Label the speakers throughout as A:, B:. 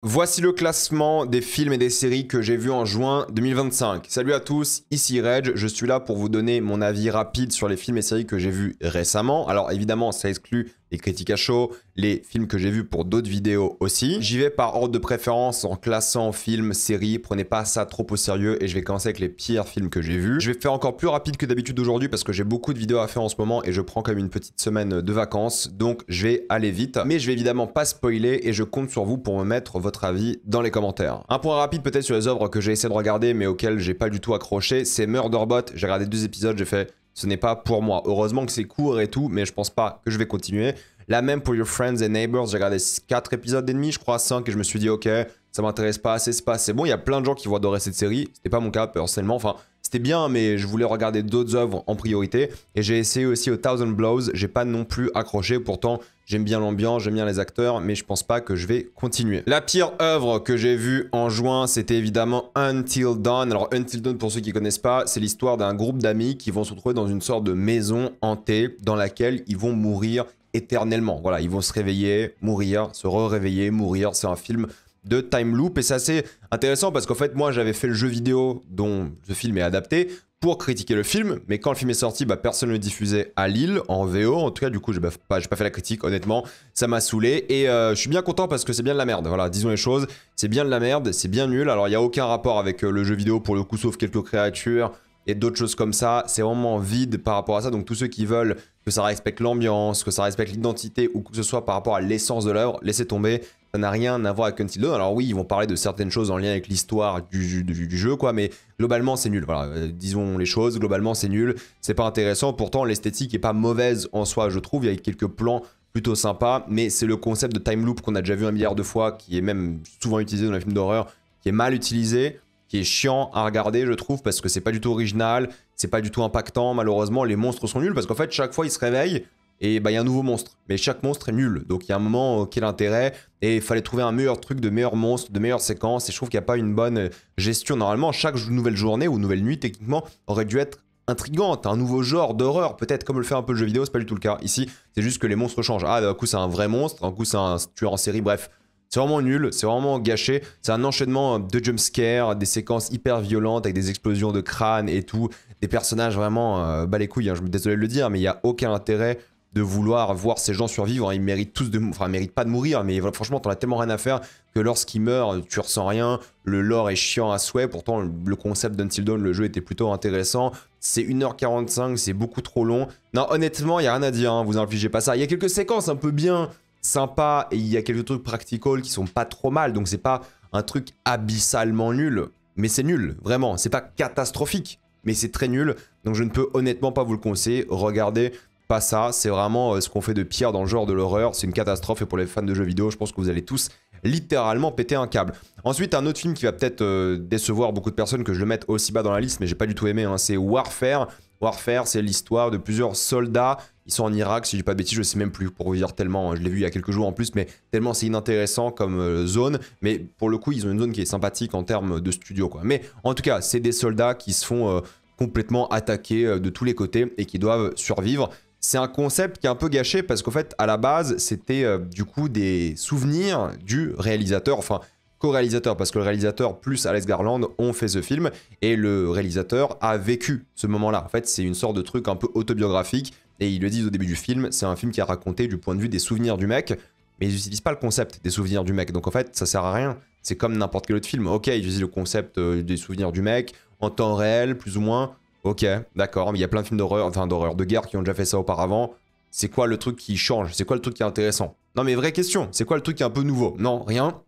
A: Voici le classement des films et des séries que j'ai vus en juin 2025. Salut à tous, ici Reg, je suis là pour vous donner mon avis rapide sur les films et séries que j'ai vus récemment. Alors évidemment, ça exclut les critiques à chaud, les films que j'ai vus pour d'autres vidéos aussi. J'y vais par ordre de préférence en classant films, séries, prenez pas ça trop au sérieux et je vais commencer avec les pires films que j'ai vus. Je vais faire encore plus rapide que d'habitude aujourd'hui parce que j'ai beaucoup de vidéos à faire en ce moment et je prends quand même une petite semaine de vacances, donc je vais aller vite. Mais je vais évidemment pas spoiler et je compte sur vous pour me mettre votre avis dans les commentaires. Un point rapide peut-être sur les œuvres que j'ai essayé de regarder mais auxquelles j'ai pas du tout accroché, c'est Murderbot. J'ai regardé 2 épisodes, j'ai fait ce n'est pas pour moi. Heureusement que c'est court et tout, mais je pense pas que je vais continuer. La même pour Your Friends and Neighbors, j'ai regardé 4 épisodes et demi, je crois 5, et je me suis dit ok, ça m'intéresse pas assez, c'est pas assez bon. Il y a plein de gens qui vont adorer cette série, c'était pas mon cas personnellement, enfin c'était bien, mais je voulais regarder d'autres œuvres en priorité. Et j'ai essayé aussi au Thousand Blows, j'ai pas non plus accroché, pourtant j'aime bien l'ambiance, j'aime bien les acteurs, mais je pense pas que je vais continuer. La pire œuvre que j'ai vue en juin, c'était évidemment Until Dawn. Alors Until Dawn, pour ceux qui connaissent pas, c'est l'histoire d'un groupe d'amis qui vont se retrouver dans une sorte de maison hantée dans laquelle ils vont mourir éternellement. Voilà, ils vont se réveiller, mourir, se réveiller, mourir. C'est un film de time loop et c'est assez intéressant parce qu'en fait moi j'avais fait le jeu vidéo dont ce film est adapté pour critiquer le film, mais quand le film est sorti, personne ne le diffusait à Lille en VO. En tout cas, du coup, j'ai pas fait la critique, honnêtement, ça m'a saoulé. Et je suis bien content parce que c'est bien de la merde. Voilà, disons les choses, c'est bien de la merde, c'est bien nul. Alors, il n'y a aucun rapport avec le jeu vidéo pour le coup, sauf quelques créatures et d'autres choses comme ça. C'est vraiment vide par rapport à ça. Donc, tous ceux qui veulent que ça respecte l'ambiance, que ça respecte l'identité ou que ce soit par rapport à l'essence de l'œuvre, laissez tomber. Ça n'a rien à voir avec Until Dawn. Alors oui, ils vont parler de certaines choses en lien avec l'histoire du jeu, quoi, mais globalement, c'est nul. Voilà, disons les choses, globalement, c'est nul. C'est pas intéressant. Pourtant, l'esthétique est pas mauvaise en soi, je trouve. Il y a quelques plans plutôt sympas, mais c'est le concept de time loop qu'on a déjà vu 1 milliard de fois, qui est même souvent utilisé dans les films d'horreur, qui est mal utilisé, qui est chiant à regarder, je trouve, parce que c'est pas du tout original, c'est pas du tout impactant. Malheureusement, les monstres sont nuls, parce qu'en fait, chaque fois, ils se réveillent, et il y a un nouveau monstre. Mais chaque monstre est nul. Donc il y a un moment quel intérêt. Et il fallait trouver un meilleur truc, de meilleurs monstres, de meilleures séquences. Et je trouve qu'il n'y a pas une bonne gestion. Normalement, chaque nouvelle journée ou nouvelle nuit, techniquement, aurait dû être intrigante. Un nouveau genre d'horreur, peut-être comme le fait un peu le jeu vidéo, c'est pas du tout le cas. Ici, c'est juste que les monstres changent. Ah, d'un coup, c'est un vrai monstre. D'un coup, c'est un tueur en série. Bref. C'est vraiment nul, c'est vraiment gâché. C'est un enchaînement de jumpscares, des séquences hyper violentes avec des explosions de crâne et tout. Des personnages vraiment bas les couilles, hein, je me désolé de le dire, mais il n'y a aucun intérêt de vouloir voir ces gens survivre. Ils méritent tous de... Enfin, ils méritent pas de mourir, mais franchement, t'en as tellement rien à faire que lorsqu'ils meurent, tu ressens rien. Le lore est chiant à souhait. Pourtant, le concept d'Until Dawn, le jeu était plutôt intéressant. C'est 1h45, c'est beaucoup trop long. Non, honnêtement, il n'y a rien à dire, hein, vous infligez pas ça. Il y a quelques séquences un peu bien sympas et il y a quelques trucs practical qui sont pas trop mal. Donc, c'est pas un truc abyssalement nul, mais c'est nul, vraiment. C'est pas catastrophique, mais c'est très nul. Donc, je ne peux honnêtement pas vous le conseiller. Regardez. Pas ça, c'est vraiment ce qu'on fait de pire dans le genre de l'horreur, c'est une catastrophe et pour les fans de jeux vidéo, je pense que vous allez tous littéralement péter un câble. Ensuite, un autre film qui va peut-être décevoir beaucoup de personnes, que je le mette aussi bas dans la liste, mais j'ai pas du tout aimé, hein, c'est Warfare. Warfare, c'est l'histoire de plusieurs soldats, ils sont en Irak, si je dis pas de bêtises, je sais même plus pour vous dire tellement, je l'ai vu il y a quelques jours en plus, mais tellement c'est inintéressant comme zone, mais pour le coup, ils ont une zone qui est sympathique en termes de studio, quoi. Mais en tout cas, c'est des soldats qui se font complètement attaquer de tous les côtés et qui doivent survivre. C'est un concept qui est un peu gâché parce qu'en fait, à la base, c'était du coup des souvenirs du réalisateur, enfin co-réalisateur, parce que le réalisateur plus Alex Garland ont fait ce film et le réalisateur a vécu ce moment-là. En fait, c'est une sorte de truc un peu autobiographique et ils le disent au début du film, c'est un film qui a raconté du point de vue des souvenirs du mec, mais ils n'utilisent pas le concept des souvenirs du mec. Donc en fait, ça sert à rien. C'est comme n'importe quel autre film. Ok, ils utilisent le concept des souvenirs du mec en temps réel, plus ou moins. Ok, d'accord, mais il y a plein de films d'horreur, enfin d'horreur, de guerre qui ont déjà fait ça auparavant. C'est quoi le truc qui change? C'est quoi le truc qui est intéressant? Non mais vraie question, c'est quoi le truc qui est un peu nouveau? Non, rien.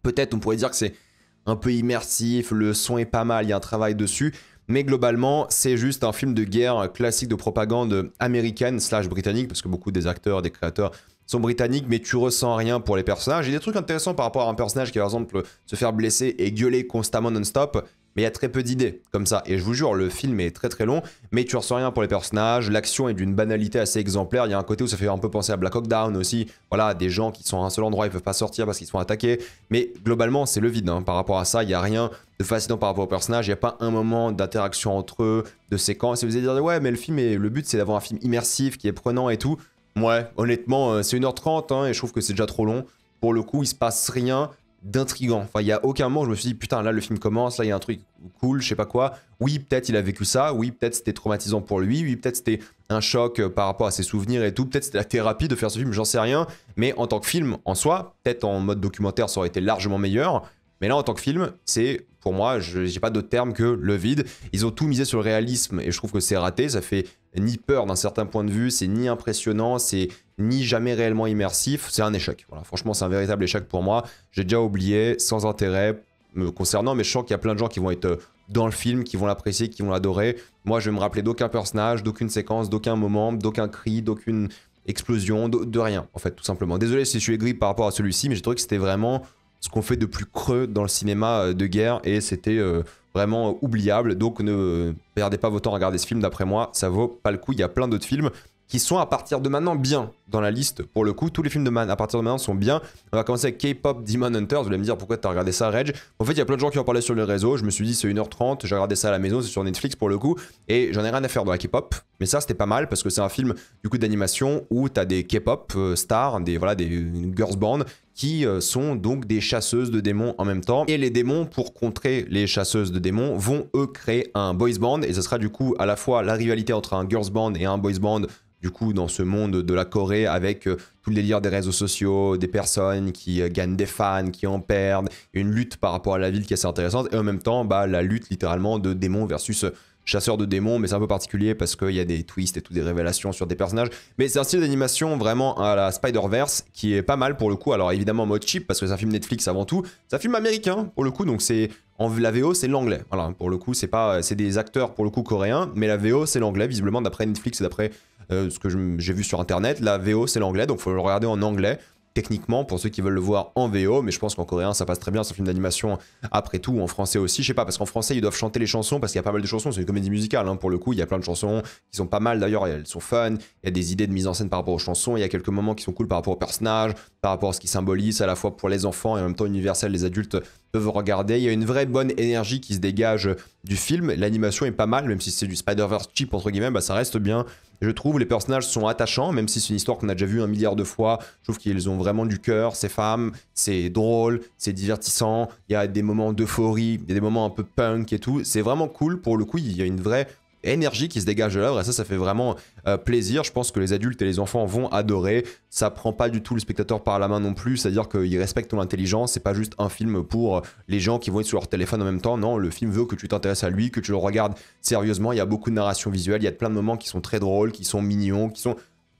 A: Peut-être on pourrait dire que c'est un peu immersif, le son est pas mal, il y a un travail dessus. Mais globalement, c'est juste un film de guerre classique de propagande américaine slash britannique, parce que beaucoup des acteurs, des créateurs sont britanniques, mais tu ressens rien pour les personnages. Il y a des trucs intéressants par rapport à un personnage qui, par exemple, se faire blesser et gueuler constamment non-stop. Mais il y a très peu d'idées comme ça. Et je vous jure, le film est très très long, mais tu ressens rien pour les personnages. L'action est d'une banalité assez exemplaire. Il y a un côté où ça fait un peu penser à Black Hawk Down aussi. Voilà, des gens qui sont à un seul endroit, ils peuvent pas sortir parce qu'ils sont attaqués. Mais globalement, c'est le vide. Hein. Par rapport à ça, il n'y a rien de fascinant par rapport aux personnages. Il n'y a pas un moment d'interaction entre eux, de séquence. Et vous allez dire, ouais, mais le but, c'est d'avoir un film immersif qui est prenant et tout. Ouais, honnêtement, c'est 1h30 hein, et je trouve que c'est déjà trop long. Pour le coup, il se passe rien d'intriguant. Enfin, il y a aucun moment où je me suis dit, putain, là, le film commence, là, il y a un truc cool, je sais pas quoi. Oui, peut-être il a vécu ça, oui, peut-être c'était traumatisant pour lui, oui, peut-être c'était un choc par rapport à ses souvenirs et tout, peut-être c'était la thérapie de faire ce film, j'en sais rien. Mais en tant que film, en soi, peut-être en mode documentaire, ça aurait été largement meilleur. Mais là, en tant que film, c'est, pour moi, j'ai pas d'autre terme que le vide. Ils ont tout misé sur le réalisme et je trouve que c'est raté. Ça fait ni peur d'un certain point de vue, c'est ni impressionnant, c'est ni jamais réellement immersif. C'est un échec. Voilà, franchement, c'est un véritable échec pour moi. J'ai déjà oublié, sans intérêt, me concernant, mais je sens qu'il y a plein de gens qui vont être dans le film, qui vont l'apprécier, qui vont l'adorer. Moi, je vais me rappeler d'aucun personnage, d'aucune séquence, d'aucun moment, d'aucun cri, d'aucune explosion, de rien, en fait, tout simplement. Désolé si je suis aigri par rapport à celui-ci, mais j'ai trouvé que c'était vraiment ce qu'on fait de plus creux dans le cinéma de guerre et c'était vraiment oubliable. Donc ne perdez pas votre temps à regarder ce film, d'après moi, ça vaut pas le coup. Il y a plein d'autres films qui sont à partir de maintenant bien dans la liste. Pour le coup, tous les films à partir de maintenant sont bien. On va commencer avec K-Pop Demon Hunter. Vous allez me dire pourquoi tu as regardé ça, Reg. En fait, il y a plein de gens qui en parlaient sur les réseaux. Je me suis dit, c'est 1h30, j'ai regardé ça à la maison, c'est sur Netflix pour le coup. Et j'en ai rien à faire de la K-Pop. Mais ça, c'était pas mal parce que c'est un film du coup d'animation où tu as des K-Pop stars, des girls band qui sont donc des chasseuses de démons en même temps. Et les démons, pour contrer les chasseuses de démons, vont eux créer un boys band. Et ce sera du coup à la fois la rivalité entre un girls band et un boys band, du coup dans ce monde de la Corée, avec tout le délire des réseaux sociaux, des personnes qui gagnent des fans, qui en perdent, une lutte par rapport à la ville qui est assez intéressante. Et en même temps, la lutte littéralement de démons versus chasseurs de démons, mais c'est un peu particulier parce qu'il y a des twists et tout, des révélations sur des personnages. Mais c'est un style d'animation vraiment à la Spider-Verse qui est pas mal pour le coup. Alors évidemment en mode cheap parce que c'est un film Netflix avant tout. C'est un film américain pour le coup, donc c'est la VO c'est l'anglais. Voilà, pour le coup c'est des acteurs pour le coup coréens, mais la VO c'est l'anglais visiblement d'après Netflix et d'après ce que j'ai vu sur internet. La VO c'est l'anglais, donc faut le regarder en anglais. Techniquement, pour ceux qui veulent le voir en VO, mais je pense qu'en coréen ça passe très bien, c'est un film d'animation après tout, en français aussi, je sais pas, parce qu'en français ils doivent chanter les chansons, parce qu'il y a pas mal de chansons, c'est une comédie musicale, pour le coup, il y a plein de chansons qui sont pas mal d'ailleurs, elles sont fun, il y a des idées de mise en scène par rapport aux chansons, il y a quelques moments qui sont cool par rapport aux personnages, par rapport à ce qui symbolise, à la fois pour les enfants et en même temps universel, les adultes peuvent regarder, il y a une vraie bonne énergie qui se dégage du film, l'animation est pas mal, même si c'est du Spider-Verse cheap entre guillemets, ça reste bien. Je trouve les personnages sont attachants, même si c'est une histoire qu'on a déjà vue 1 milliard de fois. Je trouve qu'ils ont vraiment du cœur, ces femmes, c'est drôle, c'est divertissant. Il y a des moments d'euphorie, il y a des moments un peu punk et tout. C'est vraiment cool pour le coup, il y a une vraie énergie qui se dégage de l'œuvre et ça fait vraiment plaisir. Je pense que les adultes et les enfants vont adorer. Ça prend pas du tout le spectateur par la main non plus, c'est-à-dire qu'ils respectent ton intelligence. C'est pas juste un film pour les gens qui vont être sur leur téléphone en même temps. Non, le film veut que tu t'intéresses à lui, que tu le regardes sérieusement. Il y a beaucoup de narration visuelle, il y a plein de moments qui sont très drôles, qui sont mignons, qui sont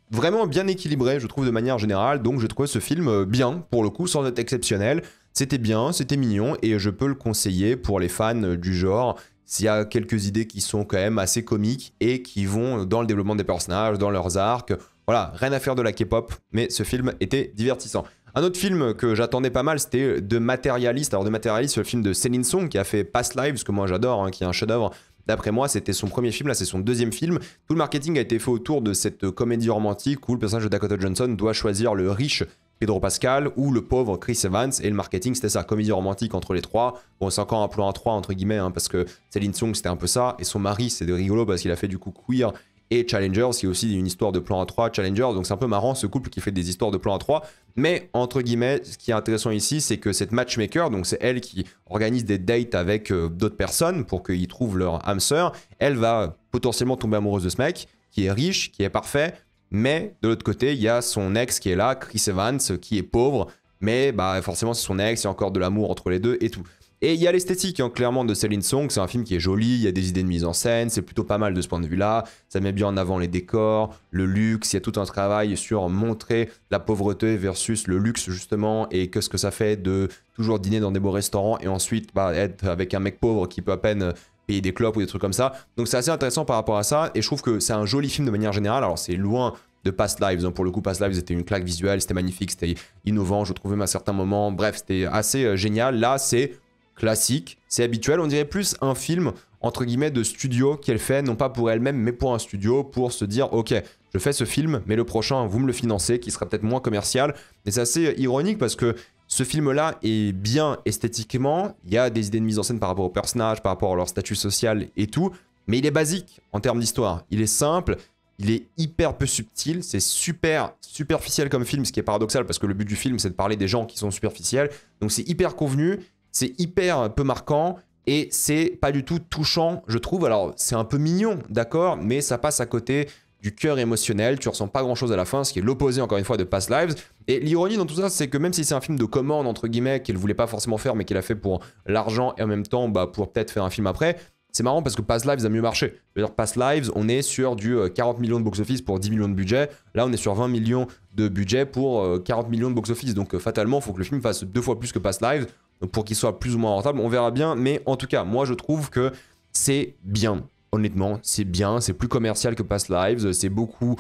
A: vraiment bien équilibrés, je trouve, de manière générale. Donc je trouvais ce film bien, pour le coup, sans être exceptionnel. C'était bien, c'était mignon et je peux le conseiller pour les fans du genre. S'il y a quelques idées qui sont quand même assez comiques et qui vont dans le développement des personnages, dans leurs arcs. Voilà, rien à faire de la K-pop, mais ce film était divertissant. Un autre film que j'attendais pas mal, c'était The Materialist. Alors The Materialist, c'est le film de Céline Song qui a fait Past Lives, que moi j'adore, qui est un chef-d'œuvre. D'après moi, c'était son premier film, là c'est son deuxième film. Tout le marketing a été fait autour de cette comédie romantique où le personnage de Dakota Johnson doit choisir le riche Pedro Pascal ou le pauvre Chris Evans, et le marketing c'était ça, comédie romantique entre les trois. Bon, c'est encore un plan à trois entre guillemets, parce que Céline Song c'était un peu ça, et son mari c'est de rigolo parce qu'il a fait du coup Queer et Challengers, qui est aussi une histoire de plan à 3, Challengers, donc c'est un peu marrant ce couple qui fait des histoires de plan à 3. Mais entre guillemets, ce qui est intéressant ici, c'est que cette matchmaker, donc c'est elle qui organise des dates avec d'autres personnes pour qu'ils trouvent leur âme sœur, elle va potentiellement tomber amoureuse de ce mec qui est riche, qui est parfait, mais de l'autre côté, il y a son ex qui est là, Chris Evans, qui est pauvre, mais forcément c'est son ex, il y a encore de l'amour entre les deux et tout. Et il y a l'esthétique clairement de Céline Song, c'est un film qui est joli, il y a des idées de mise en scène, c'est plutôt pas mal de ce point de vue-là, ça met bien en avant les décors, le luxe, il y a tout un travail sur montrer la pauvreté versus le luxe justement, et qu'est-ce que ça fait de toujours dîner dans des beaux restaurants et ensuite être avec un mec pauvre qui peut à peine payer des clopes ou des trucs comme ça. Donc c'est assez intéressant par rapport à ça, et je trouve que c'est un joli film de manière générale. Alors c'est loin de Past Lives, pour le coup Past Lives c'était une claque visuelle, c'était magnifique, c'était innovant, je trouvais même à certains moments, bref c'était assez génial. Là c'est classique, c'est habituel, on dirait plus un film entre guillemets de studio qu'elle fait, non pas pour elle-même mais pour un studio, pour se dire ok, je fais ce film mais le prochain vous me le financez, qui sera peut-être moins commercial. Et c'est assez ironique parce que ce film-là est bien esthétiquement, il y a des idées de mise en scène par rapport aux personnages, par rapport à leur statut social et tout, mais il est basique en termes d'histoire, il est simple. il est hyper peu subtil, c'est super superficiel comme film, ce qui est paradoxal parce que le but du film c'est de parler des gens qui sont superficiels. Donc c'est hyper convenu, c'est hyper peu marquant et c'est pas du tout touchant, je trouve. Alors c'est un peu mignon, d'accord, mais ça passe à côté du cœur émotionnel, tu ressens pas grand chose à la fin, ce qui est l'opposé encore une fois de Past Lives. Et l'ironie dans tout ça, c'est que même si c'est un film de commande entre guillemets, qu'il voulait pas forcément faire, mais qu'il a fait pour l'argent et en même temps pour peut-être faire un film après, c'est marrant parce que Past Lives a mieux marché. Je veux dire, Past Lives, on est sur du 40 millions de box-office pour 10 millions de budget. Là, on est sur 20 millions de budget pour 40 millions de box-office. Donc fatalement, il faut que le film fasse 2 fois plus que Past Lives pour qu'il soit plus ou moins rentable. On verra bien, mais en tout cas, moi je trouve que c'est bien. Honnêtement, c'est bien, c'est plus commercial que Past Lives, c'est beaucoup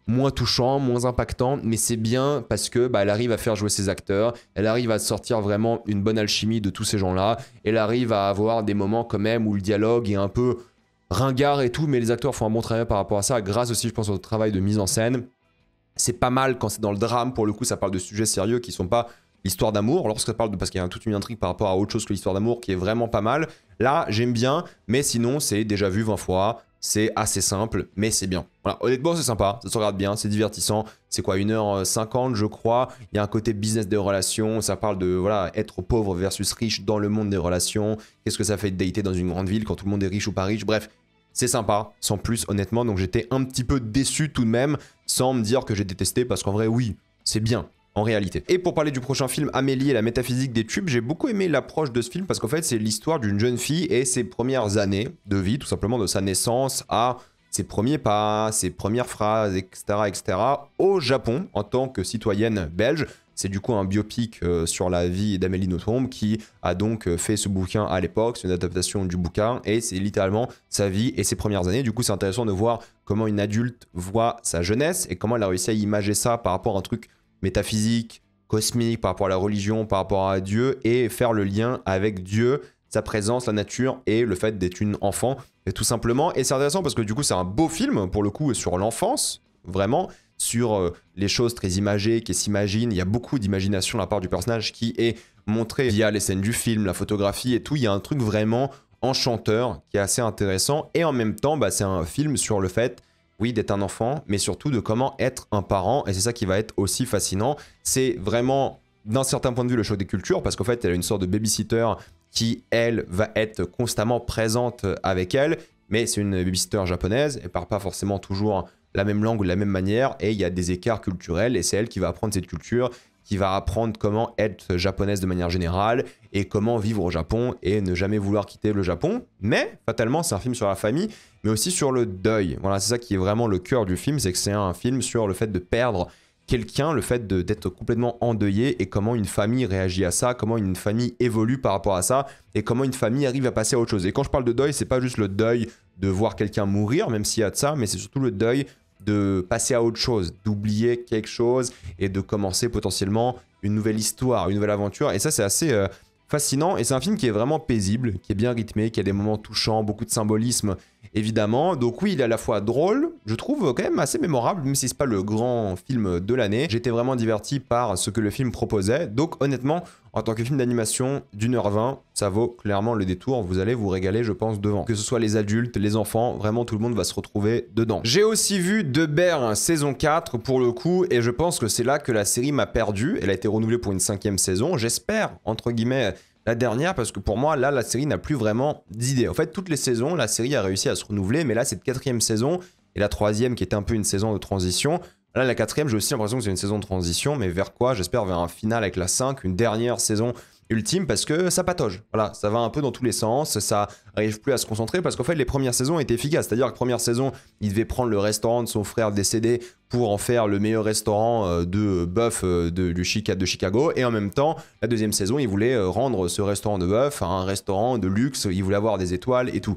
A: moins touchant, moins impactant, mais c'est bien parce que elle arrive à faire jouer ses acteurs, elle arrive à sortir vraiment une bonne alchimie de tous ces gens-là, elle arrive à avoir des moments quand même où le dialogue est un peu ringard et tout, mais les acteurs font un bon travail par rapport à ça, grâce aussi je pense au travail de mise en scène. C'est pas mal quand c'est dans le drame, pour le coup ça parle de sujets sérieux qui sont pas l'histoire d'amour, lorsque ça parle de, parce qu'il y a toute une intrigue par rapport à autre chose que l'histoire d'amour qui est vraiment pas mal. Là, j'aime bien, mais sinon, c'est déjà vu 20 fois, c'est assez simple, mais c'est bien. Voilà, honnêtement, c'est sympa, ça se regarde bien, c'est divertissant. C'est quoi, 1h50, je crois. Il y a un côté business des relations, ça parle de, voilà, être pauvre versus riche dans le monde des relations. Qu'est-ce que ça fait de dater dans une grande ville quand tout le monde est riche ou pas riche? Bref, c'est sympa, sans plus, honnêtement. Donc j'étais un petit peu déçu tout de même, sans me dire que j'ai détesté, parce qu'en vrai, oui, c'est bien. En réalité. Et pour parler du prochain film, Amélie et la métaphysique des tubes, j'ai beaucoup aimé l'approche de ce film parce qu'en fait, c'est l'histoire d'une jeune fille et ses premières années de vie, tout simplement de sa naissance à ses premiers pas, ses premières phrases, etc., etc., au Japon, en tant que citoyenne belge. C'est du coup un biopic sur la vie d'Amélie Nothomb qui a donc fait ce bouquin à l'époque, c'est une adaptation du bouquin, et c'est littéralement sa vie et ses premières années. Du coup, c'est intéressant de voir comment une adulte voit sa jeunesse et comment elle a réussi à imager ça par rapport à un truc métaphysique, cosmique, par rapport à la religion, par rapport à Dieu, et faire le lien avec Dieu, sa présence, la nature, et le fait d'être une enfant, et tout simplement. Et c'est intéressant parce que du coup, c'est un beau film, pour le coup, sur l'enfance, vraiment, sur les choses très imagées, qui s'imaginent. Il y a beaucoup d'imagination de la part du personnage qui est montré via les scènes du film, la photographie et tout. Il y a un truc vraiment enchanteur qui est assez intéressant, et en même temps, c'est un film sur le fait oui, d'être un enfant, mais surtout de comment être un parent. Et c'est ça qui va être aussi fascinant. C'est vraiment, d'un certain point de vue, le choc des cultures, parce qu'en fait, elle a une sorte de babysitter qui, elle, va être constamment présente avec elle. Mais c'est une babysitter japonaise, elle parle pas forcément toujours la même langue ou de la même manière. Et il y a des écarts culturels, et c'est elle qui va apprendre cette culture, qui va apprendre comment être japonaise de manière générale, et comment vivre au Japon, et ne jamais vouloir quitter le Japon. Mais, fatalement, c'est un film sur la famille, mais aussi sur le deuil. Voilà, c'est ça qui est vraiment le cœur du film, c'est que c'est un film sur le fait de perdre quelqu'un, le fait d'être complètement endeuillé, et comment une famille réagit à ça, comment une famille évolue par rapport à ça, et comment une famille arrive à passer à autre chose. Et quand je parle de deuil, c'est pas juste le deuil de voir quelqu'un mourir, même s'il y a de ça, mais c'est surtout le deuil de passer à autre chose, d'oublier quelque chose, et de commencer potentiellement une nouvelle histoire, une nouvelle aventure. Et ça, c'est assez fascinant, et c'est un film qui est vraiment paisible, qui est bien rythmé, qui a des moments touchants, beaucoup de symbolisme, évidemment. Donc oui, il est à la fois drôle, je trouve quand même assez mémorable, même si c'est pas le grand film de l'année. J'étais vraiment diverti par ce que le film proposait. Donc honnêtement, en tant que film d'animation d'1h20, ça vaut clairement le détour. Vous allez vous régaler, je pense, devant. Que ce soit les adultes, les enfants, vraiment tout le monde va se retrouver dedans. J'ai aussi vu De Bear saison 4 pour le coup, et je pense que c'est là que la série m'a perdu. Elle a été renouvelée pour une 5e saison. J'espère, entre guillemets, la dernière, parce que pour moi, là, la série n'a plus vraiment d'idée. En fait, toutes les saisons, la série a réussi à se renouveler, mais là, cette 4e saison, et la 3e qui était un peu une saison de transition. Là, la 4e, j'ai aussi l'impression que c'est une saison de transition, mais vers quoi? J'espère vers un final avec la 5, une dernière saison ultime, parce que ça patauge. Voilà, ça va un peu dans tous les sens, ça arrive plus à se concentrer, parce qu'en fait, les premières saisons étaient efficaces. C'est-à-dire que première saison, il devait prendre le restaurant de son frère décédé pour en faire le meilleur restaurant de bœuf de Chicago, et en même temps, la 2e saison, il voulait rendre ce restaurant de bœuf un restaurant de luxe, il voulait avoir des étoiles et tout.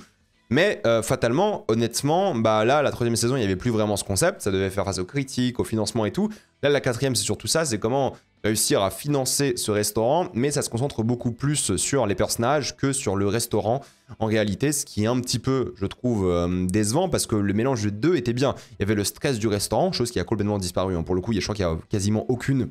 A: Mais fatalement, honnêtement, là, la 3e saison, il n'y avait plus vraiment ce concept, ça devait faire face aux critiques, au financement et tout. Là, la 4e, c'est surtout ça, c'est comment réussir à financer ce restaurant, mais ça se concentre beaucoup plus sur les personnages que sur le restaurant, en réalité, ce qui est un petit peu, je trouve, décevant, parce que le mélange des deux était bien. Il y avait le stress du restaurant, chose qui a complètement disparu, hein. Pour le coup, je crois qu'il n'y a quasiment aucune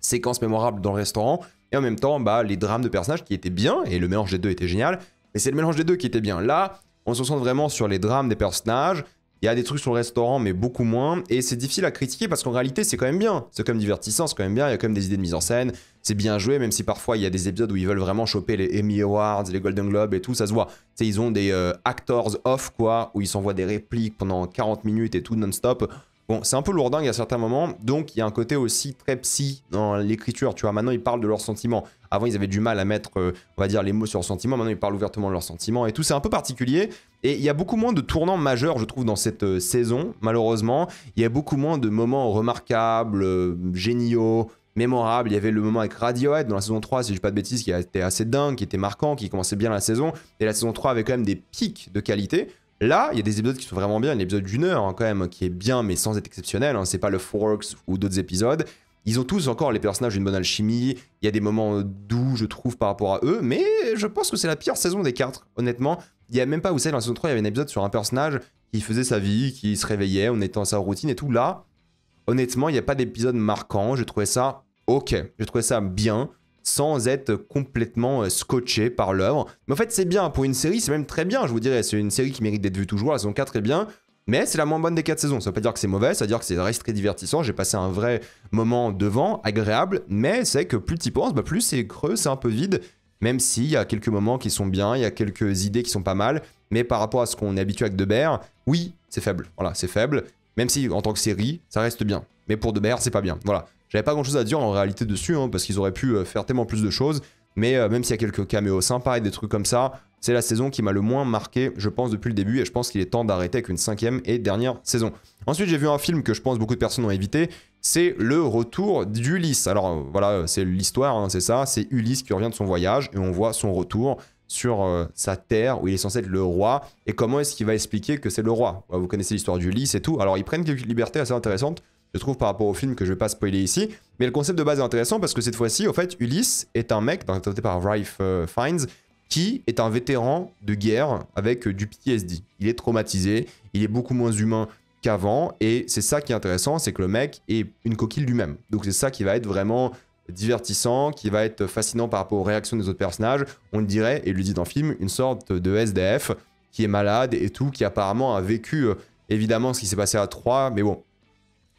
A: séquence mémorable dans le restaurant, et en même temps, les drames de personnages qui étaient bien, et le mélange des deux était génial, mais c'est le mélange des deux qui était bien. Là, on se concentre vraiment sur les drames des personnages, Il y a des trucs sur le restaurant, mais beaucoup moins. Et c'est difficile à critiquer parce qu'en réalité, c'est quand même bien. C'est quand même divertissant, c'est quand même bien. Il y a quand même des idées de mise en scène. C'est bien joué, même si parfois il y a des épisodes où ils veulent vraiment choper les Emmy Awards, les Golden Globes et tout. Ça se voit. Tu sais, ils ont des actors off, quoi, où ils s'envoient des répliques pendant 40 minutes et tout non-stop. Bon, c'est un peu lourdingue à certains moments. Donc, il y a un côté aussi très psy dans l'écriture. Tu vois, maintenant, ils parlent de leurs sentiments. Avant, ils avaient du mal à mettre, on va dire, les mots sur leurs sentiments. Maintenant, ils parlent ouvertement de leurs sentiments et tout. C'est un peu particulier. Et il y a beaucoup moins de tournants majeurs, je trouve, dans cette saison, malheureusement. Il y a beaucoup moins de moments remarquables, géniaux, mémorables. Il y avait le moment avec Radiohead dans la saison 3, si je dis pas de bêtises, qui a été assez dingue, qui était marquant, qui commençait bien la saison. Et la saison 3 avait quand même des pics de qualité. Là, il y a des épisodes qui sont vraiment bien. Il y a un épisode d'une heure, hein, quand même, qui est bien, mais sans être exceptionnel. Hein. C'est pas le Forks ou d'autres épisodes. Ils ont tous encore, les personnages, une bonne alchimie. Il y a des moments doux, je trouve, par rapport à eux. Mais je pense que c'est la pire saison des 4, honnêtement. Il n'y a même pas, vous savez, dans la saison 3, il y avait un épisode sur un personnage qui faisait sa vie, qui se réveillait, on était dans sa routine et tout. Là, honnêtement, il n'y a pas d'épisode marquant. J'ai trouvé ça ok. J'ai trouvé ça bien, sans être complètement scotché par l'œuvre. Mais en fait, c'est bien. Pour une série, c'est même très bien, je vous dirais. C'est une série qui mérite d'être vue toujours. La saison 4 est bien. Mais c'est la moins bonne des 4 saisons. Ça veut pas dire que c'est mauvais, ça veut dire que ça reste très divertissant. J'ai passé un vrai moment devant, agréable. Mais c'est que plus tu y penses, plus c'est creux, c'est un peu vide. Même s'il y a quelques moments qui sont bien, il y a quelques idées qui sont pas mal. Mais par rapport à ce qu'on est habitué avec De Beer, oui, c'est faible. Voilà, c'est faible. Même si en tant que série, ça reste bien. Mais pour De Beer, c'est pas bien. Voilà. J'avais pas grand chose à dire en réalité dessus, hein, parce qu'ils auraient pu faire tellement plus de choses. Mais même s'il y a quelques caméos sympas et des trucs comme ça, c'est la saison qui m'a le moins marqué, je pense, depuis le début. Et je pense qu'il est temps d'arrêter avec une 5e et dernière saison. Ensuite, j'ai vu un film que je pense beaucoup de personnes ont évité. C'est le retour d'Ulysse. Alors voilà, c'est l'histoire, hein, c'est ça. C'est Ulysse qui revient de son voyage et on voit son retour sur sa terre où il est censé être le roi. Et comment est-ce qu'il va expliquer que c'est le roi? Vous connaissez l'histoire d'Ulysse et tout. Alors ils prennent quelques libertés assez intéressantes, je trouve, par rapport au film que je vais pas spoiler ici. Mais le concept de base est intéressant parce que cette fois-ci, en fait, Ulysse est un mec, interprété par Ralph Fiennes, qui est un vétéran de guerre avec du PTSD. Il est traumatisé, il est beaucoup moins humain qu'avant, et c'est ça qui est intéressant, c'est que le mec est une coquille lui-même. Donc c'est ça qui va être vraiment divertissant, qui va être fascinant par rapport aux réactions des autres personnages. On dirait, et il le dit dans le film, une sorte de SDF qui est malade et tout, qui apparemment a vécu évidemment ce qui s'est passé à Troie, mais bon,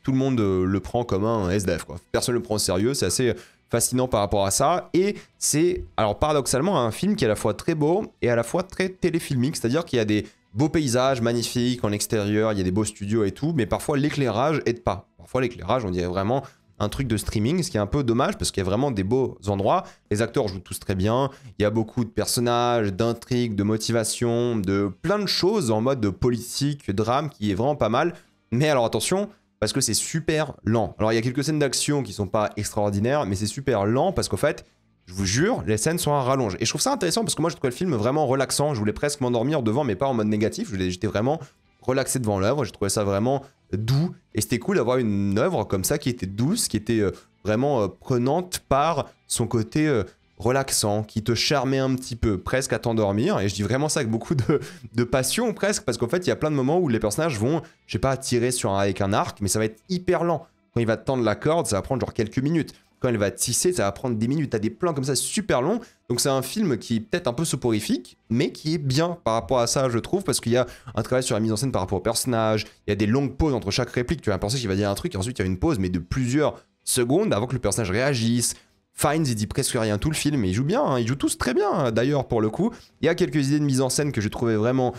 A: tout le monde le prend comme un SDF, quoi. Personne ne le prend au sérieux, c'est assez fascinant par rapport à ça. Et c'est, alors paradoxalement, un film qui est à la fois très beau et à la fois très téléfilmique, c'est-à-dire qu'il y a des beaux paysages magnifiques en extérieur, il y a des beaux studios et tout, mais parfois l'éclairage aide pas. Parfois l'éclairage, on dirait vraiment un truc de streaming, ce qui est un peu dommage parce qu'il y a vraiment des beaux endroits. Les acteurs jouent tous très bien, il y a beaucoup de personnages, d'intrigues, de motivation, de plein de choses en mode politique, drame, qui est vraiment pas mal. Mais alors attention, parce que c'est super lent. Alors il y a quelques scènes d'action qui sont pas extraordinaires, mais c'est super lent parce qu'en fait, je vous jure, les scènes sont à rallonge. Et je trouve ça intéressant parce que moi je trouvais le film vraiment relaxant. Je voulais presque m'endormir devant, mais pas en mode négatif. J'étais vraiment relaxé devant l'œuvre. J'ai trouvé ça vraiment doux. Et c'était cool d'avoir une œuvre comme ça qui était douce, qui était vraiment prenante par son côté relaxant, qui te charmait un petit peu, presque à t'endormir. Et je dis vraiment ça avec beaucoup de passion, presque, parce qu'en fait, il y a plein de moments où les personnages vont, je sais pas, tirer avec un arc, mais ça va être hyper lent. Quand il va tendre la corde, ça va prendre genre quelques minutes. Quand elle va tisser, ça va prendre des minutes. T'as des plans comme ça super longs. Donc c'est un film qui est peut-être un peu soporifique, mais qui est bien par rapport à ça, je trouve, parce qu'il y a un travail sur la mise en scène par rapport au personnage. Il y a des longues pauses entre chaque réplique. Tu vas penser qu'il va dire un truc, et ensuite il y a une pause, mais de plusieurs secondes avant que le personnage réagisse. Fiennes, il dit presque rien tout le film, mais il joue bien, hein. Ils jouent tous très bien d'ailleurs pour le coup. Il y a quelques idées de mise en scène que j'ai trouvé vraiment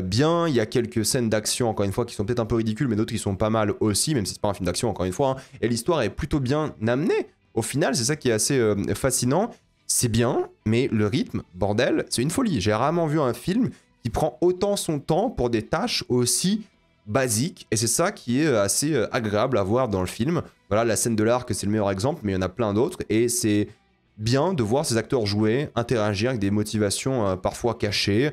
A: bien. Il y a quelques scènes d'action, encore une fois, qui sont peut-être un peu ridicules, mais d'autres qui sont pas mal aussi, même si c'est pas un film d'action, encore une fois. Hein. Et l'histoire est plutôt bien amenée. Au final, c'est ça qui est assez fascinant. C'est bien, mais le rythme, bordel, c'est une folie. J'ai rarement vu un film qui prend autant son temps pour des tâches aussi basiques. Et c'est ça qui est assez agréable à voir dans le film. Voilà, la scène de l'arc, c'est le meilleur exemple, mais il y en a plein d'autres. Et c'est bien de voir ces acteurs jouer, interagir avec des motivations parfois cachées,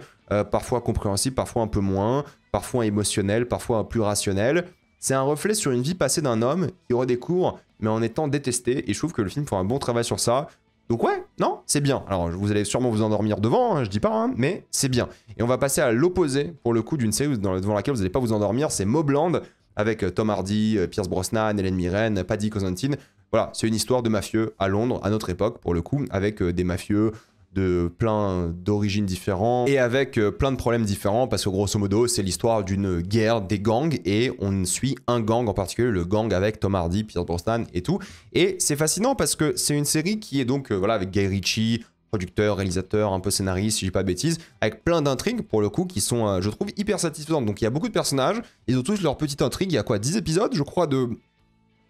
A: parfois compréhensibles, parfois un peu moins, parfois émotionnelles, parfois plus rationnelles. C'est un reflet sur une vie passée d'un homme qui redécouvre, mais en étant détesté. Et je trouve que le film fait un bon travail sur ça. Donc ouais, non, c'est bien. Alors vous allez sûrement vous endormir devant, hein, je dis pas, hein, mais c'est bien. Et on va passer à l'opposé, pour le coup, d'une série devant laquelle vous n'allez pas vous endormir. C'est Mobland, avec Tom Hardy, Pierce Brosnan, Hélène Mirren, Paddy Considine. Voilà, c'est une histoire de mafieux à Londres, à notre époque, pour le coup, avec des mafieux de plein d'origines différentes et avec plein de problèmes différents parce que grosso modo c'est l'histoire d'une guerre des gangs et on suit un gang en particulier, le gang avec Tom Hardy, Pierce Brosnan et tout. Et c'est fascinant parce que c'est une série qui est donc voilà avec Guy Ritchie, producteur, réalisateur, un peu scénariste si je dis pas de bêtises, avec plein d'intrigues pour le coup qui sont je trouve hyper satisfaisantes. Donc il y a beaucoup de personnages, ils ont tous leur petite intrigue, il y a quoi 10 épisodes je crois de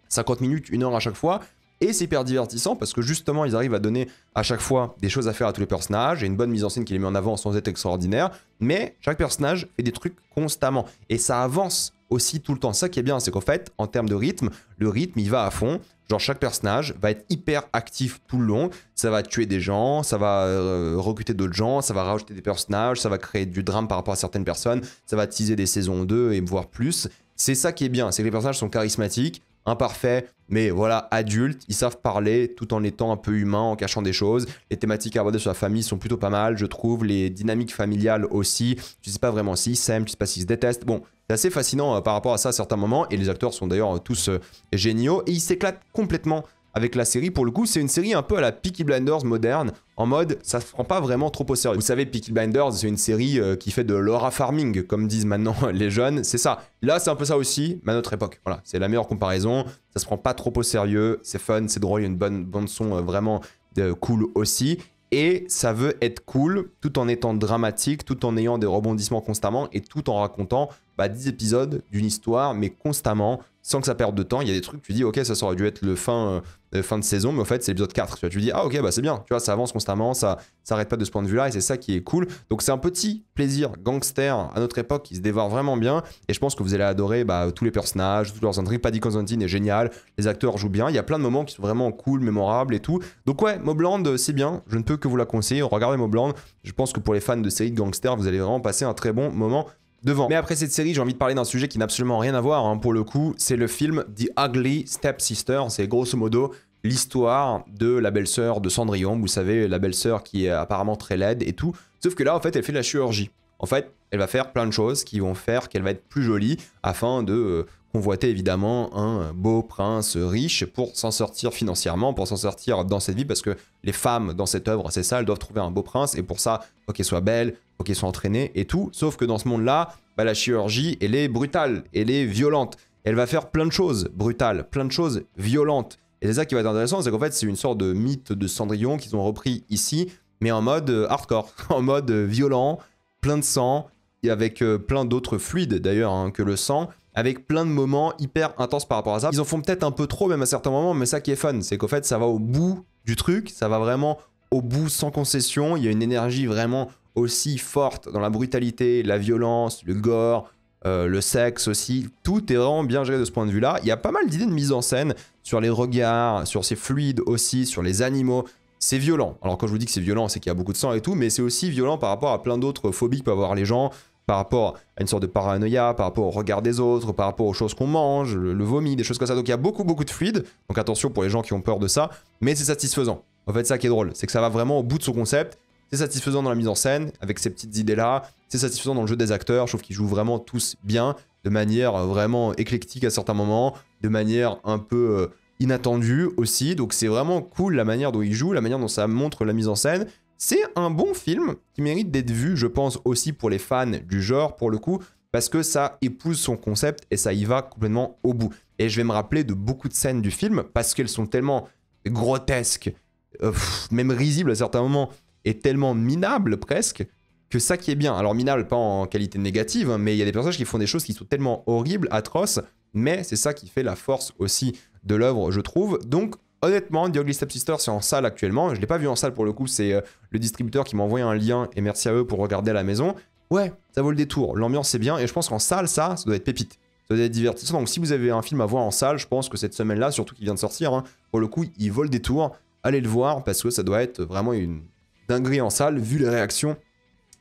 A: 50 minutes, 1 heure à chaque fois. Et c'est hyper divertissant parce que justement, ils arrivent à donner à chaque fois des choses à faire à tous les personnages et une bonne mise en scène qui les met en avant sans être extraordinaire. Mais chaque personnage fait des trucs constamment et ça avance aussi tout le temps. Ça qui est bien, c'est qu'en fait, en termes de rythme, le rythme il va à fond. Genre chaque personnage va être hyper actif tout le long. Ça va tuer des gens, ça va recruter d'autres gens, ça va rajouter des personnages, ça va créer du drame par rapport à certaines personnes, ça va teaser des saisons 2 et voire plus. C'est ça qui est bien, c'est que les personnages sont charismatiques, imparfaits, mais voilà, adultes, ils savent parler tout en étant un peu humains, en cachant des choses. Les thématiques abordées sur la famille sont plutôt pas mal, je trouve. Les dynamiques familiales aussi. Tu sais pas vraiment s'ils s'aiment, tu sais pas s'ils se détestent. Bon, c'est assez fascinant par rapport à ça à certains moments. Et les acteurs sont d'ailleurs tous géniaux. Et ils s'éclatent complètement avec la série. Pour le coup, c'est une série un peu à la Peaky Blinders moderne, en mode ça se prend pas vraiment trop au sérieux. Vous savez, Peaky Blinders, c'est une série qui fait de l'aura farming, comme disent maintenant les jeunes, c'est ça. Là, c'est un peu ça aussi, mais à notre époque. Voilà, c'est la meilleure comparaison. Ça se prend pas trop au sérieux, c'est fun, c'est drôle, il y a une bonne bande son vraiment cool aussi. Et ça veut être cool, tout en étant dramatique, tout en ayant des rebondissements constamment et tout en racontant 10 épisodes d'une histoire, mais constamment, sans que ça perde de temps. Il y a des trucs, tu dis, ok, ça aurait dû être le fin de saison, mais en fait, c'est l'épisode 4. Tu dis, ah ok, c'est bien, tu vois, ça avance constamment, ça s'arrête pas de ce point de vue-là, et c'est ça qui est cool. Donc c'est un petit plaisir gangster à notre époque qui se dévore vraiment bien, et je pense que vous allez adorer tous les personnages, toutes leurs intrigues. Paddy Considine est génial, les acteurs jouent bien, il y a plein de moments qui sont vraiment cool, mémorables et tout. Donc ouais, Mobland, c'est bien, je ne peux que vous la conseiller, regardez Mobland. Je pense que pour les fans de séries de gangsters, vous allez vraiment passer un très bon moment devant. Mais après cette série, j'ai envie de parler d'un sujet qui n'a absolument rien à voir pour le coup, c'est le film The Ugly Stepsister. C'est grosso modo l'histoire de la belle-sœur de Cendrillon, vous savez, la belle-sœur qui est apparemment très laide et tout, sauf que là en fait elle fait de la chirurgie. En fait, elle va faire plein de choses qui vont faire qu'elle va être plus jolie afin de convoiter évidemment un beau prince riche pour s'en sortir financièrement, pour s'en sortir dans cette vie, parce que les femmes dans cette œuvre, c'est ça, elles doivent trouver un beau prince, et pour ça, faut qu'elles soient belles, faut qu'elles soient entraînées et tout, sauf que dans ce monde-là, la chirurgie, elle est brutale, elle est violente, elle va faire plein de choses brutales, plein de choses violentes, et c'est ça qui va être intéressant, c'est qu'en fait, c'est une sorte de mythe de Cendrillon qu'ils ont repris ici, mais en mode hardcore, en mode violent, plein de sang, et avec plein d'autres fluides d'ailleurs que le sang, avec plein de moments hyper intenses par rapport à ça. Ils en font peut-être un peu trop même à certains moments, mais ça qui est fun, c'est qu'en fait ça va au bout du truc, ça va vraiment au bout sans concession, il y a une énergie vraiment aussi forte dans la brutalité, la violence, le gore, le sexe aussi, tout est vraiment bien géré de ce point de vue-là. Il y a pas mal d'idées de mise en scène sur les regards, sur ces fluides aussi, sur les animaux. C'est violent. Alors quand je vous dis que c'est violent, c'est qu'il y a beaucoup de sang et tout, mais c'est aussi violent par rapport à plein d'autres phobies que peuvent avoir les gens, par rapport à une sorte de paranoïa, par rapport au regard des autres, par rapport aux choses qu'on mange, le vomi, des choses comme ça. Donc il y a beaucoup de fluides, donc attention pour les gens qui ont peur de ça, mais c'est satisfaisant. En fait, ça qui est drôle, c'est que ça va vraiment au bout de son concept, c'est satisfaisant dans la mise en scène, avec ces petites idées-là, c'est satisfaisant dans le jeu des acteurs, je trouve qu'ils jouent vraiment tous bien, de manière vraiment éclectique à certains moments, de manière un peu inattendue aussi, donc c'est vraiment cool la manière dont ils jouent, la manière dont ça montre la mise en scène. C'est un bon film qui mérite d'être vu, je pense, aussi pour les fans du genre, pour le coup, parce que ça épouse son concept et ça y va complètement au bout. Et je vais me rappeler de beaucoup de scènes du film, parce qu'elles sont tellement grotesques, même risibles à certains moments, et tellement minables presque, que ça qui est bien. Alors minable, pas en qualité négative, mais il y a des personnages qui font des choses qui sont tellement horribles, atroces, mais c'est ça qui fait la force aussi de l'œuvre, je trouve. Donc, honnêtement, The Ugly Stepsister, c'est en salle actuellement. Je ne l'ai pas vu en salle pour le coup, c'est le distributeur qui m'a envoyé un lien, et merci à eux pour regarder à la maison. Ouais, ça vaut le détour, l'ambiance c'est bien, et je pense qu'en salle, ça doit être pépite. Ça doit être divertissant. Donc si vous avez un film à voir en salle, je pense que cette semaine-là, surtout qui vient de sortir, pour le coup, il vaut le détour. Allez le voir, parce que ça doit être vraiment une dinguerie en salle, vu les réactions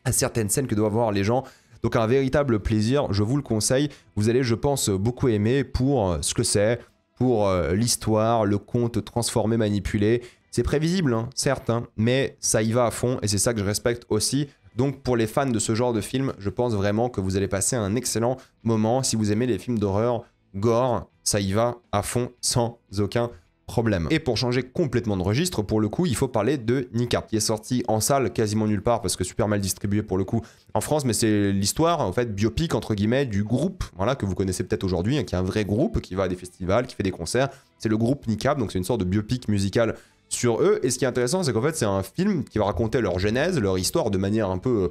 A: à certaines scènes que doivent voir les gens. Donc un véritable plaisir, je vous le conseille. Vous allez, je pense, beaucoup aimer pour ce que c'est, pour l'histoire, le conte transformé, manipulé. C'est prévisible, certes, mais ça y va à fond et c'est ça que je respecte aussi. Donc pour les fans de ce genre de film, je pense vraiment que vous allez passer un excellent moment. Si vous aimez les films d'horreur, gore, ça y va à fond sans aucun problème. Et pour changer complètement de registre, pour le coup, il faut parler de Niqab, qui est sorti en salle quasiment nulle part parce que super mal distribué pour le coup en France, mais c'est l'histoire en fait biopic entre guillemets du groupe, voilà, que vous connaissez peut-être aujourd'hui, hein, qui est un vrai groupe qui va à des festivals, qui fait des concerts. C'est le groupe Niqab, donc c'est une sorte de biopic musical sur eux. Et ce qui est intéressant, c'est qu'en fait c'est un film qui va raconter leur genèse, leur histoire de manière un peu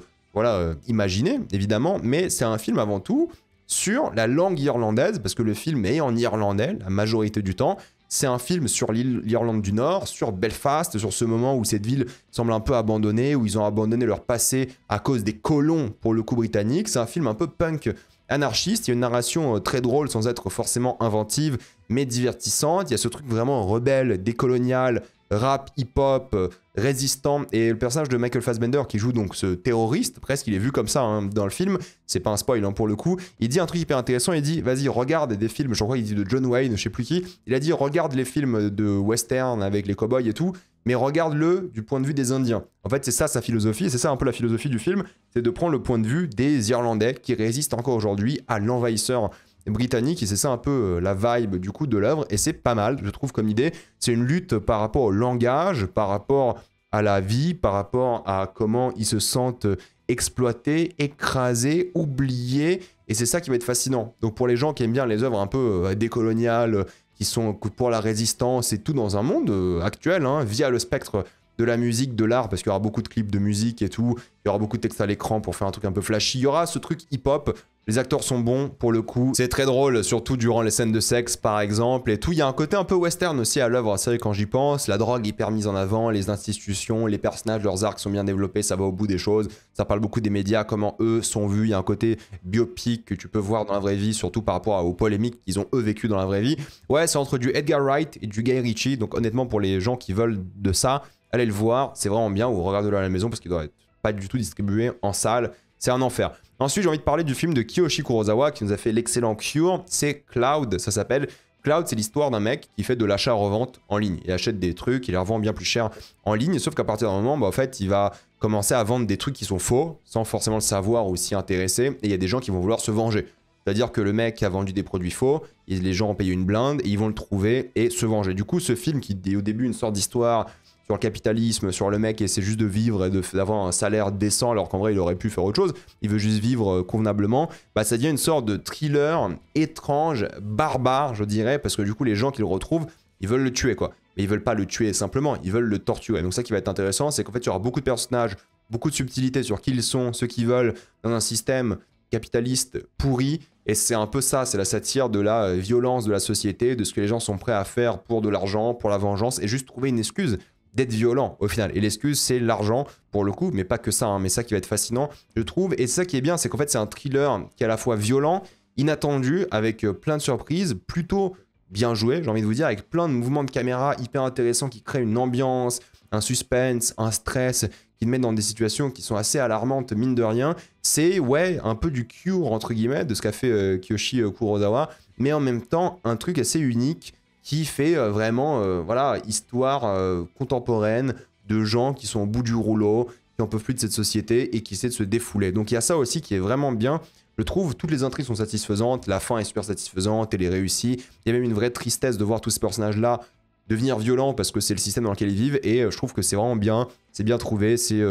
A: imaginée évidemment, mais c'est un film avant tout sur la langue irlandaise, parce que le film est en irlandais la majorité du temps. C'est un film sur l'Irlande du Nord, sur Belfast, sur ce moment où cette ville semble un peu abandonnée, où ils ont abandonné leur passé à cause des colons, pour le coup britanniques. C'est un film un peu punk anarchiste, il y a une narration très drôle sans être forcément inventive, mais divertissante. Il y a ce truc vraiment rebelle, décolonial, rap, hip-hop, résistant. Et le personnage de Michael Fassbender qui joue donc ce terroriste, presque il est vu comme ça hein, dans le film, c'est pas un spoil hein, pour le coup, il dit un truc hyper intéressant, il dit vas-y regarde des films, je crois qu'il dit de John Wayne, je sais plus qui, il a dit regarde les films de western avec les cowboys et tout, mais regarde-le du point de vue des Indiens. En fait c'est ça sa philosophie, c'est ça un peu la philosophie du film, c'est de prendre le point de vue des Irlandais qui résistent encore aujourd'hui à l'envahisseur britannique, et c'est ça un peu la vibe du coup de l'œuvre, et c'est pas mal je trouve comme idée. C'est une lutte par rapport au langage, par rapport à la vie, par rapport à comment ils se sentent exploités, écrasés, oubliés, et c'est ça qui va être fascinant. Donc pour les gens qui aiment bien les œuvres un peu décoloniales, qui sont pour la résistance et tout dans un monde actuel, hein, via le spectre de la musique, de l'art, parce qu'il y aura beaucoup de clips de musique et tout, il y aura beaucoup de texte à l'écran pour faire un truc un peu flashy, il y aura ce truc hip-hop, les acteurs sont bons pour le coup, c'est très drôle, surtout durant les scènes de sexe par exemple, et tout, il y a un côté un peu western aussi à l'œuvre, c'est vrai quand j'y pense, la drogue hyper mise en avant, les institutions, les personnages, leurs arcs sont bien développés, ça va au bout des choses, ça parle beaucoup des médias, comment eux sont vus, il y a un côté biopic que tu peux voir dans la vraie vie, surtout par rapport aux polémiques qu'ils ont eux vécu dans la vraie vie. Ouais, c'est entre du Edgar Wright et du Guy Ritchie, donc honnêtement pour les gens qui veulent de ça, allez le voir, c'est vraiment bien, ou regardez-le à la maison parce qu'il doit être pas du tout distribué en salle, c'est un enfer. Ensuite, j'ai envie de parler du film de Kiyoshi Kurosawa qui nous a fait l'excellent Cure, c'est Cloud, ça s'appelle. Cloud, c'est l'histoire d'un mec qui fait de l'achat-revente en ligne. Il achète des trucs, il les revend bien plus cher en ligne, sauf qu'à partir d'un moment, bah, en fait, il va commencer à vendre des trucs qui sont faux, sans forcément le savoir ou s'y intéresser, et il y a des gens qui vont vouloir se venger. C'est-à-dire que le mec a vendu des produits faux, et les gens ont payé une blinde, et ils vont le trouver et se venger. Du coup, ce film qui est au début une sorte d'histoire sur le capitalisme, sur le mec qui essaie juste de vivre et d'avoir un salaire décent alors qu'en vrai il aurait pu faire autre chose, il veut juste vivre convenablement, bah ça devient une sorte de thriller étrange, barbare je dirais, parce que du coup les gens qui le retrouvent, ils veulent le tuer quoi. Mais ils veulent pas le tuer simplement, ils veulent le torturer. Donc ça qui va être intéressant, c'est qu'en fait il y aura beaucoup de personnages, beaucoup de subtilités sur qui ils sont, ceux qui veulent dans un système capitaliste pourri, et c'est un peu ça, c'est la satire de la violence de la société, de ce que les gens sont prêts à faire pour de l'argent, pour la vengeance, et juste trouver une excuse d'être violent au final. Et l'excuse, c'est l'argent pour le coup, mais pas que ça, hein, mais ça qui va être fascinant, je trouve. Et ça qui est bien, c'est qu'en fait, c'est un thriller qui est à la fois violent, inattendu, avec plein de surprises, plutôt bien joué, j'ai envie de vous dire, avec plein de mouvements de caméra hyper intéressants qui créent une ambiance, un suspense, un stress, qui te mettent dans des situations qui sont assez alarmantes, mine de rien. C'est, ouais, un peu du Cure, entre guillemets, de ce qu'a fait Kiyoshi Kurosawa, mais en même temps, un truc assez unique, qui fait vraiment voilà, histoire contemporaine de gens qui sont au bout du rouleau, qui en peuvent plus de cette société et qui essaient de se défouler. Donc il y a ça aussi qui est vraiment bien. Je trouve toutes les intrigues sont satisfaisantes, la fin est super satisfaisante, elle est réussie. Il y a même une vraie tristesse de voir tous ces personnages-là devenir violents parce que c'est le système dans lequel ils vivent, et je trouve que c'est vraiment bien, c'est bien trouvé, c'est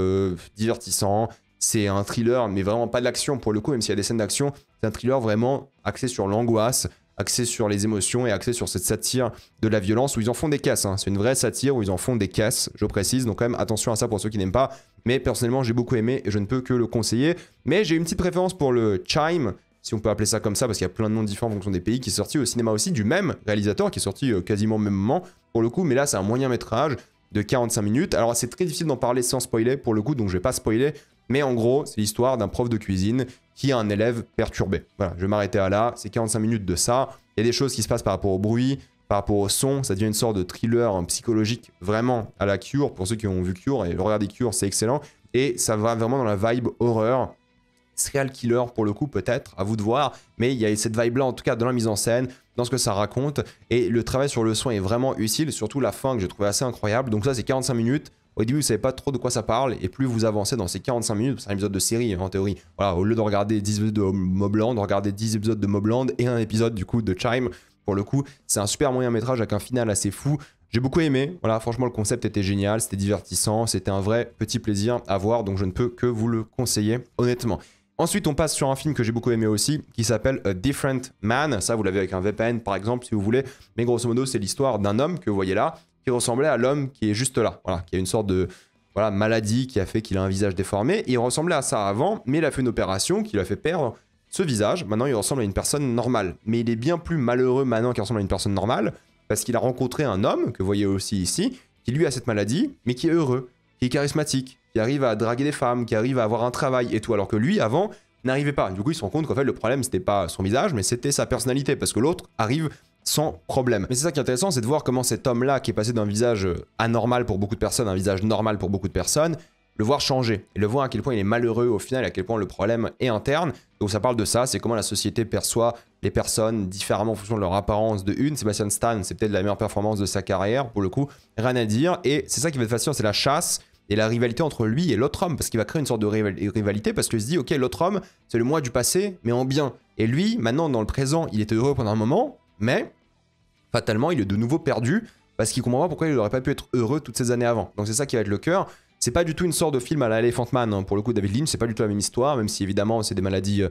A: divertissant. C'est un thriller, mais vraiment pas de l'action pour le coup, même s'il y a des scènes d'action. C'est un thriller vraiment axé sur l'angoisse, axé sur les émotions et axé sur cette satire de la violence où ils en font des caisses. Hein. C'est une vraie satire où ils en font des caisses, je précise. Donc quand même attention à ça pour ceux qui n'aiment pas. Mais personnellement, j'ai beaucoup aimé et je ne peux que le conseiller. Mais j'ai une petite préférence pour le Chime, si on peut appeler ça comme ça, parce qu'il y a plein de noms différents en fonction des pays, qui est sorti au cinéma aussi du même réalisateur, qui est sorti quasiment au même moment pour le coup. Mais là, c'est un moyen métrage de 45 minutes. Alors c'est très difficile d'en parler sans spoiler pour le coup, donc je vais pas spoiler. Mais en gros, c'est l'histoire d'un prof de cuisine qui a un élève perturbé. Voilà, je vais m'arrêter à là. C'est 45 minutes de ça. Il y a des choses qui se passent par rapport au bruit, par rapport au son. Ça devient une sorte de thriller psychologique vraiment à la Cure. Pour ceux qui ont vu Cure, et regardez Cure, c'est excellent. Et ça va vraiment dans la vibe horreur. Serial killer pour le coup peut-être, à vous de voir. Mais il y a cette vibe-là en tout cas dans la mise en scène, dans ce que ça raconte. Et le travail sur le son est vraiment utile. Surtout la fin que j'ai trouvé assez incroyable. Donc ça, c'est 45 minutes. Au début, vous savez pas trop de quoi ça parle, et plus vous avancez dans ces 45 minutes, c'est un épisode de série en théorie. Voilà, au lieu de regarder 10 épisodes de Mobland, regardez 10 épisodes de Mobland et un épisode du coup de Chime. Pour le coup, c'est un super moyen métrage avec un final assez fou. J'ai beaucoup aimé, voilà, franchement le concept était génial, c'était divertissant, c'était un vrai petit plaisir à voir, donc je ne peux que vous le conseiller honnêtement. Ensuite, on passe sur un film que j'ai beaucoup aimé aussi, qui s'appelle A Different Man. Ça, vous l'avez avec un VPN, par exemple, si vous voulez. Mais grosso modo, c'est l'histoire d'un homme que vous voyez là, qui ressemblait à l'homme qui est juste là. Voilà, qui a une sorte de maladie qui a fait qu'il a un visage déformé. Et il ressemblait à ça avant, mais il a fait une opération qui lui a fait perdre ce visage. Maintenant, il ressemble à une personne normale. Mais il est bien plus malheureux maintenant qu'il ressemble à une personne normale, parce qu'il a rencontré un homme, que vous voyez aussi ici, qui lui a cette maladie, mais qui est heureux, qui est charismatique, qui arrive à draguer des femmes, qui arrive à avoir un travail et tout, alors que lui, avant, n'arrivait pas. Du coup, il se rend compte qu'en fait, le problème, c'était pas son visage, mais c'était sa personnalité, parce que l'autre arrive sans problème. Mais c'est ça qui est intéressant, c'est de voir comment cet homme-là, qui est passé d'un visage anormal pour beaucoup de personnes à un visage normal pour beaucoup de personnes, le voir changer, et le voir à quel point il est malheureux au final, à quel point le problème est interne. Donc ça parle de ça, c'est comment la société perçoit les personnes différemment en fonction de leur apparence de une. Sébastien Stan, c'est peut-être la meilleure performance de sa carrière, pour le coup, rien à dire. Et c'est ça qui va être fascinant, c'est la chasse et la rivalité entre lui et l'autre homme, parce qu'il va créer une sorte de rivalité, parce qu'il se dit, ok, l'autre homme, c'est le moi du passé, mais en bien. Et lui, maintenant, dans le présent, il était heureux pendant un moment, mais fatalement, il est de nouveau perdu, parce qu'il comprend pas pourquoi il n'aurait pas pu être heureux toutes ces années avant. Donc c'est ça qui va être le cœur. C'est pas du tout une sorte de film à la Elephant Man, hein. Pour le coup, David Lynch, c'est pas du tout la même histoire, même si évidemment, c'est des maladies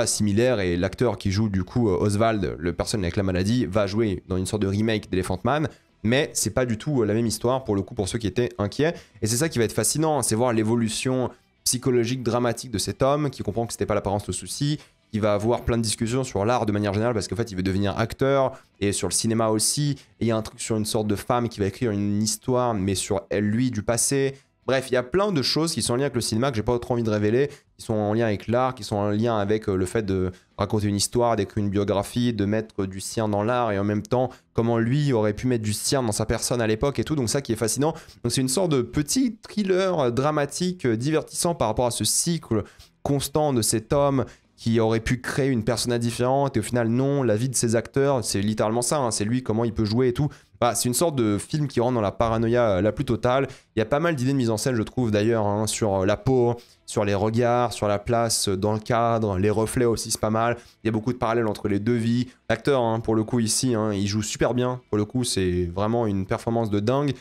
A: similaires, et l'acteur qui joue du coup Oswald, le personnage avec la maladie, va jouer dans une sorte de remake d'Elephant Man. Mais c'est pas du tout la même histoire, pour le coup, pour ceux qui étaient inquiets. Et c'est ça qui va être fascinant, c'est voir l'évolution psychologique, dramatique de cet homme, qui comprend que c'était pas l'apparence le souci, qui va avoir plein de discussions sur l'art de manière générale, parce qu'en fait, il veut devenir acteur, et sur le cinéma aussi. Et il y a un truc sur une sorte de femme qui va écrire une histoire, mais sur elle, lui, du passé. Bref, il y a plein de choses qui sont en lien avec le cinéma que j'ai pas trop envie de révéler, qui sont en lien avec l'art, qui sont en lien avec le fait de raconter une histoire, d'écrire une biographie, de mettre du sien dans l'art, et en même temps, comment lui aurait pu mettre du sien dans sa personne à l'époque et tout, donc ça qui est fascinant. Donc c'est une sorte de petit thriller dramatique, divertissant par rapport à ce cycle constant de cet homme qui aurait pu créer une persona différente, et au final non, la vie de ses acteurs, c'est littéralement ça, hein, c'est lui, comment il peut jouer et tout. Bah, c'est une sorte de film qui rentre dans la paranoïa la plus totale. Il y a pas mal d'idées de mise en scène, je trouve d'ailleurs, hein, sur la peau, sur les regards, sur la place dans le cadre, les reflets aussi, c'est pas mal. Il y a beaucoup de parallèles entre les deux vies. L'acteur, hein, pour le coup, ici, hein, il joue super bien. Pour le coup, c'est vraiment une performance de dingue.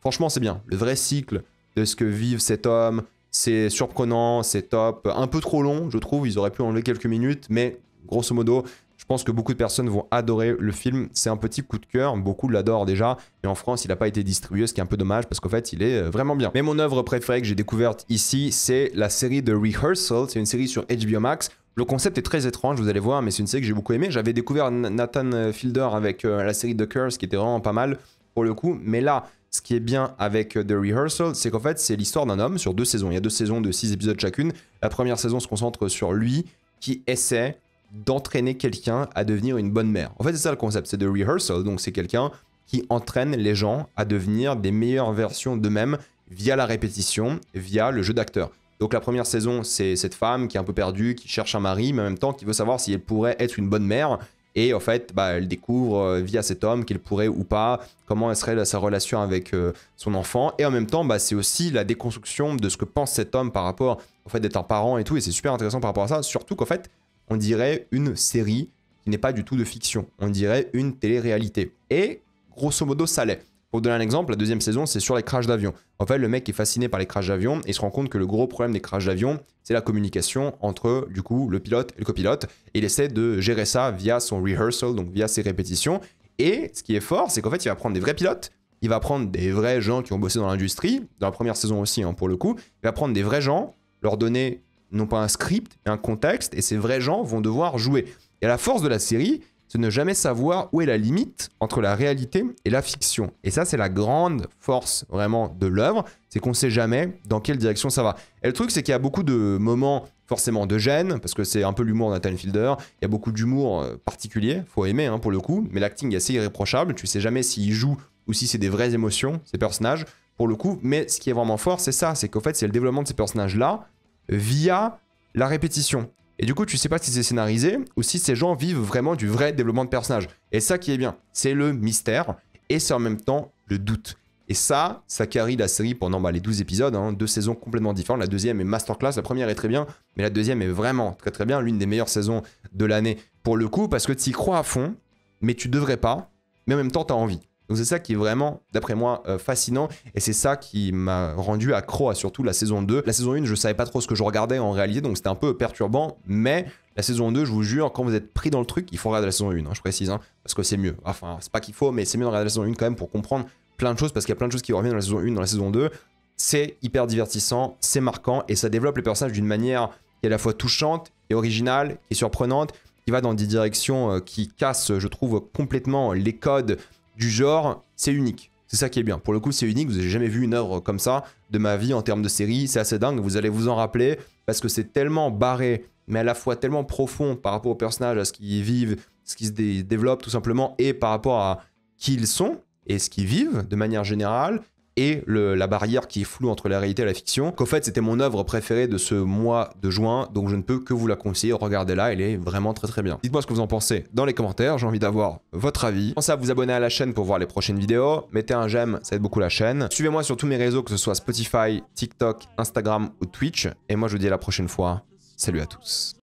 A: Franchement, c'est bien. Le vrai cycle de ce que vive cet homme, c'est surprenant, c'est top. Un peu trop long, je trouve. Ils auraient pu enlever quelques minutes, mais grosso modo, je pense que beaucoup de personnes vont adorer le film. C'est un petit coup de cœur, beaucoup l'adorent déjà. Mais en France, il n'a pas été distribué, ce qui est un peu dommage parce qu'en fait, il est vraiment bien. Mais mon œuvre préférée que j'ai découverte ici, c'est la série The Rehearsal. C'est une série sur HBO Max. Le concept est très étrange, vous allez voir, mais c'est une série que j'ai beaucoup aimée. J'avais découvert Nathan Fielder avec la série The Curse, qui était vraiment pas mal pour le coup. Mais là, ce qui est bien avec The Rehearsal, c'est qu'en fait, c'est l'histoire d'un homme sur 2 saisons. Il y a 2 saisons de 6 épisodes chacune. La première saison se concentre sur lui qui essaie d'entraîner quelqu'un à devenir une bonne mère. En fait, c'est ça le concept, c'est The Rehearsal. Donc, c'est quelqu'un qui entraîne les gens à devenir des meilleures versions d'eux-mêmes via la répétition, via le jeu d'acteur. Donc, la première saison, c'est cette femme qui est un peu perdue, qui cherche un mari, mais en même temps qui veut savoir si elle pourrait être une bonne mère. Et en fait, elle découvre via cet homme qu'elle pourrait ou pas, comment elle serait sa relation avec son enfant. Et en même temps, c'est aussi la déconstruction de ce que pense cet homme par rapport au fait d'être un parent et tout. Et c'est super intéressant par rapport à ça. Surtout qu'en fait, on dirait une série qui n'est pas du tout de fiction. On dirait une télé-réalité. Et grosso modo, ça l'est. Pour donner un exemple, la 2e saison, c'est sur les crashs d'avion. En fait, le mec est fasciné par les crashs d'avion et il se rend compte que le gros problème des crashs d'avion, c'est la communication entre, du coup, le pilote et le copilote. Et il essaie de gérer ça via son rehearsal, donc via ses répétitions. Et ce qui est fort, c'est qu'en fait, il va prendre des vrais pilotes, il va prendre des vrais gens qui ont bossé dans l'industrie, dans la première saison aussi, hein, pour le coup. Il va prendre des vrais gens, leur donner non pas un script, mais un contexte, et ces vrais gens vont devoir jouer. Et la force de la série, c'est de ne jamais savoir où est la limite entre la réalité et la fiction. Et ça, c'est la grande force vraiment de l'œuvre, c'est qu'on ne sait jamais dans quelle direction ça va. Et le truc, c'est qu'il y a beaucoup de moments forcément de gêne, parce que c'est un peu l'humour de Nathan Fielder, il y a beaucoup d'humour particulier, faut aimer hein, pour le coup, mais l'acting est assez irréprochable, tu sais jamais s'il joue ou si c'est des vraies émotions, ces personnages, pour le coup. Mais ce qui est vraiment fort, c'est ça, c'est qu'en fait, c'est le développement de ces personnages-là via la répétition. Et du coup, tu sais pas si c'est scénarisé ou si ces gens vivent vraiment du vrai développement de personnages. Et ça qui est bien, c'est le mystère et c'est en même temps le doute. Et ça carry la série pendant les 12 épisodes, hein, 2 saisons complètement différentes. La deuxième est masterclass, la première est très bien, mais la deuxième est vraiment très très bien, l'une des meilleures saisons de l'année pour le coup, parce que tu y crois à fond, mais tu devrais pas, mais en même temps tu as envie. Donc c'est ça qui est vraiment, d'après moi, fascinant. Et c'est ça qui m'a rendu accro à surtout la saison 2. La saison 1, je savais pas trop ce que je regardais en réalité, donc c'était un peu perturbant. Mais la saison 2, je vous jure, quand vous êtes pris dans le truc, il faut regarder la saison 1, hein, je précise, hein, parce que c'est mieux. Enfin, c'est pas qu'il faut, mais c'est mieux de regarder la saison 1 quand même pour comprendre plein de choses, parce qu'il y a plein de choses qui reviennent dans la saison 1, dans la saison 2. C'est hyper divertissant, c'est marquant, et ça développe les personnages d'une manière qui est à la fois touchante et originale, et surprenante, qui va dans des directions qui cassent, je trouve, complètement les codes du genre. C'est unique. C'est ça qui est bien. Pour le coup, c'est unique. Vous n'avez jamais vu une œuvre comme ça de ma vie en termes de série. C'est assez dingue. Vous allez vous en rappeler parce que c'est tellement barré, mais à la fois tellement profond par rapport aux personnages, à ce qu'ils vivent, ce qui se développe tout simplement, et par rapport à qui ils sont et ce qu'ils vivent de manière générale, et la barrière qui est floue entre la réalité et la fiction, qu'au fait c'était mon œuvre préférée de ce mois de juin, donc je ne peux que vous la conseiller, regardez-la, elle est vraiment très très bien. Dites-moi ce que vous en pensez dans les commentaires, j'ai envie d'avoir votre avis. Pensez à vous abonner à la chaîne pour voir les prochaines vidéos, mettez un j'aime, ça aide beaucoup la chaîne. Suivez-moi sur tous mes réseaux, que ce soit Spotify, TikTok, Instagram ou Twitch, et moi je vous dis à la prochaine fois, salut à tous.